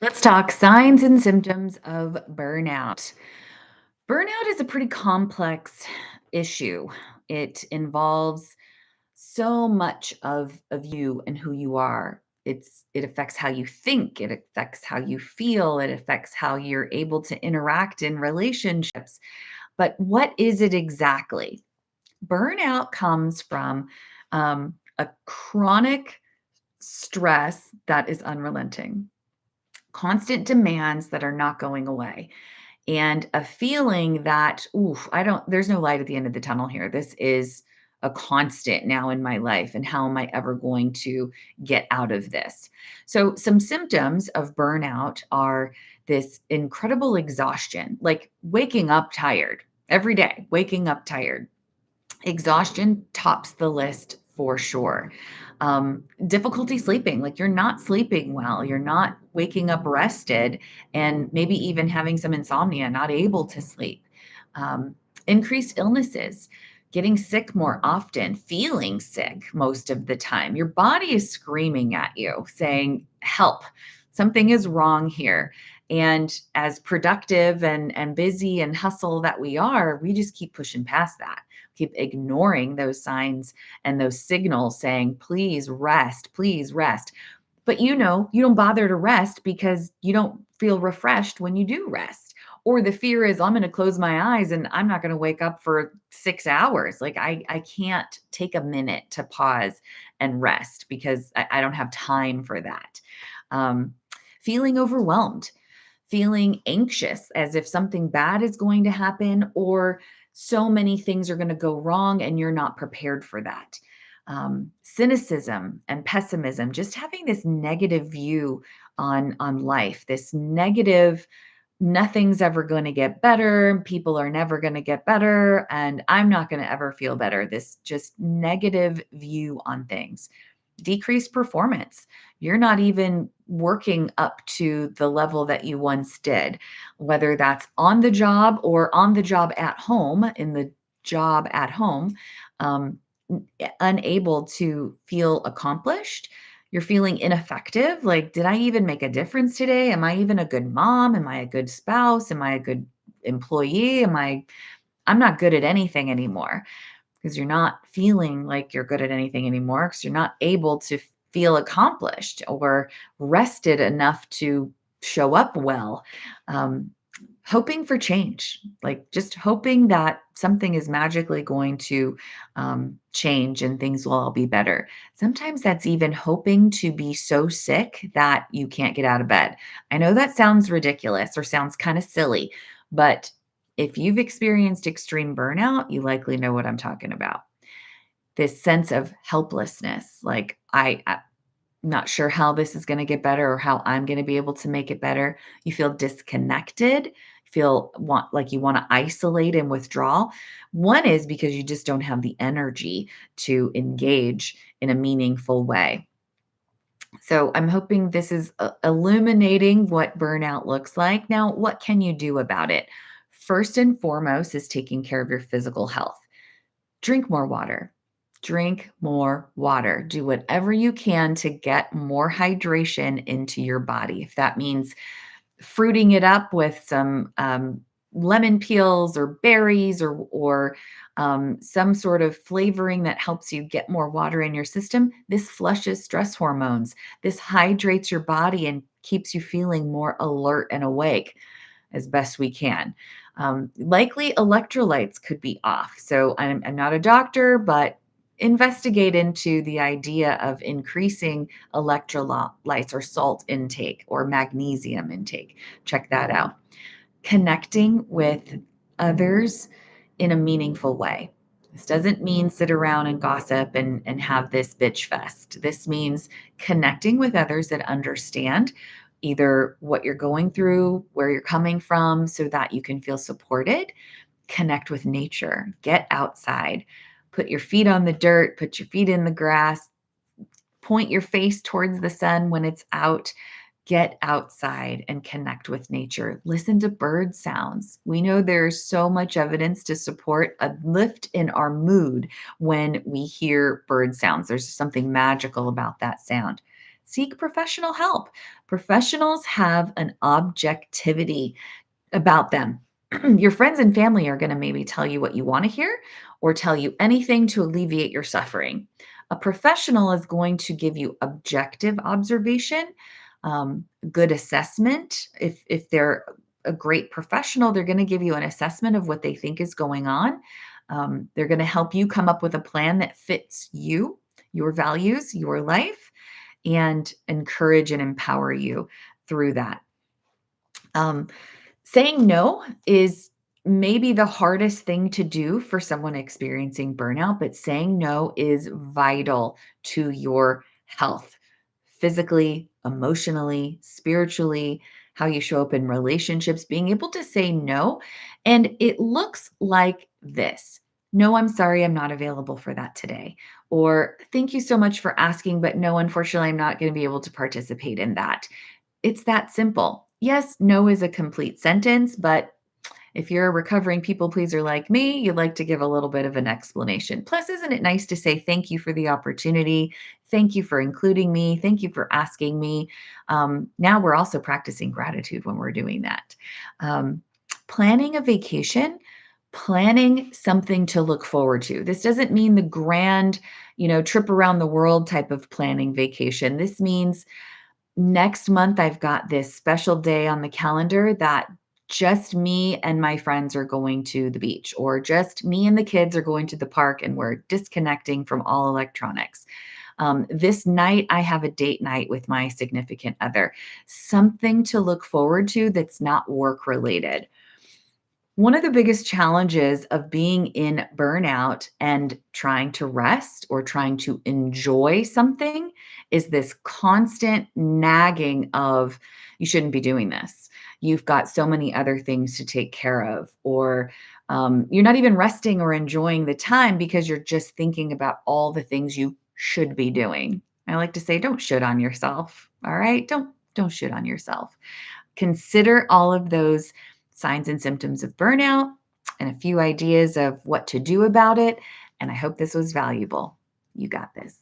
Let's talk signs and symptoms of burnout. Burnout is a pretty complex issue. It involves so much of you and who you are. It affects how you think, it affects how you feel, it affects how you're able to interact in relationships. But what is it exactly? Burnout comes from a chronic stress that is unrelenting, constant demands that are not going away, and a feeling that, oof, I don't, there's no light at the end of the tunnel here. This is a constant now in my life. And how am I ever going to get out of this? So, some symptoms of burnout are this incredible exhaustion, like waking up tired every day, waking up tired. Exhaustion tops the list for sure. Difficulty sleeping, like you're not sleeping well, you're not waking up rested, and maybe even having some insomnia, not able to sleep. Um, Increased illnesses, getting sick more often, feeling sick most of the time. Your body is screaming at you, saying, help, something is wrong here. And as productive and busy and hustle that we are, we just keep pushing past that, keep ignoring those signs and those signals saying, please rest, please rest. But you don't bother to rest because you don't feel refreshed when you do rest. Or the fear is, I'm going to close my eyes and I'm not going to wake up for 6 hours. Like I can't take a minute to pause and rest because I don't have time for that. Um, Feeling overwhelmed, feeling anxious as if something bad is going to happen, or so many things are going to go wrong and you're not prepared for that. Cynicism and pessimism, just having this negative view on life, this negative, nothing's ever going to get better, people are never going to get better, and I'm not going to ever feel better. This just negative view on things. Decreased performance. You're not even working up to the level that you once did, whether that's on the job or on the job at home, in the job at home, um, unable to feel accomplished. You're feeling ineffective. Like, did I even make a difference today? Am I even a good mom? Am I a good spouse? Am I a good employee? I'm not good at anything anymore, because you're not feeling like you're good at anything anymore because you're not able to feel accomplished or rested enough to show up well. Um, Hoping for change, like just hoping that something is magically going to change and things will all be better. Sometimes that's even hoping to be so sick that you can't get out of bed. I know that sounds ridiculous or sounds kind of silly, but if you've experienced extreme burnout, you likely know what I'm talking about. This sense of helplessness, like I'm not sure how this is going to get better or how I'm going to be able to make it better. You feel disconnected, feel want like you want to isolate and withdraw. One is because you just don't have the energy to engage in a meaningful way. So I'm hoping this is illuminating what burnout looks like. Now, what can you do about it? First and foremost is taking care of your physical health. Drink more water. Drink more water. Do whatever you can to get more hydration into your body. If that means fruiting it up with some lemon peels or berries, or some sort of flavoring that helps you get more water in your system, this flushes stress hormones. This hydrates your body and keeps you feeling more alert and awake as best we can. Likely electrolytes could be off. So I'm not a doctor, but investigate into the idea of increasing electrolytes or salt intake or magnesium intake. Check that out. Connecting with others in a meaningful way. This doesn't mean sit around and gossip and have this bitch fest. This means connecting with others that understand either what you're going through, where you're coming from, so that you can feel supported. Connect with nature, get outside, put your feet on the dirt, put your feet in the grass, point your face towards the sun when it's out. Get outside and connect with nature. Listen to bird sounds. We know there's so much evidence to support a lift in our mood when we hear bird sounds. There's something magical about that sound. seek professional help. Professionals have an objectivity about them. Your friends and family are going to maybe tell you what you want to hear or tell you anything to alleviate your suffering. A professional is going to give you objective observation, good assessment. If they're a great professional, they're going to give you an assessment of what they think is going on. They're going to help you come up with a plan that fits you, your values, your life, and encourage and empower you through that. Um, Saying no is maybe the hardest thing to do for someone experiencing burnout, but saying no is vital to your health, physically, emotionally, spiritually, how you show up in relationships, being able to say no. And it looks like this. No, I'm sorry, I'm not available for that today. Or thank you so much for asking, but no, unfortunately, I'm not going to be able to participate in that. It's that simple. Yes, no is a complete sentence, but if you're a recovering people pleaser like me, you'd like to give a little bit of an explanation. Plus, isn't it nice to say thank you for the opportunity? Thank you for including me. Thank you for asking me. Now we're also practicing gratitude when we're doing that. Um, Planning a vacation, planning something to look forward to. This doesn't mean the grand, trip around the world type of planning vacation. This means next month, I've got this special day on the calendar that just me and my friends are going to the beach, or just me and the kids are going to the park and we're disconnecting from all electronics. This night, I have a date night with my significant other, something to look forward to that's not work related. One of the biggest challenges of being in burnout and trying to rest or trying to enjoy something is this constant nagging of, you shouldn't be doing this. You've got so many other things to take care of, or you're not even resting or enjoying the time because you're just thinking about all the things you should be doing. I like to say, don't shit on yourself. All right. Don't shit on yourself. Consider all of those signs and symptoms of burnout and a few ideas of what to do about it. And I hope this was valuable. You got this.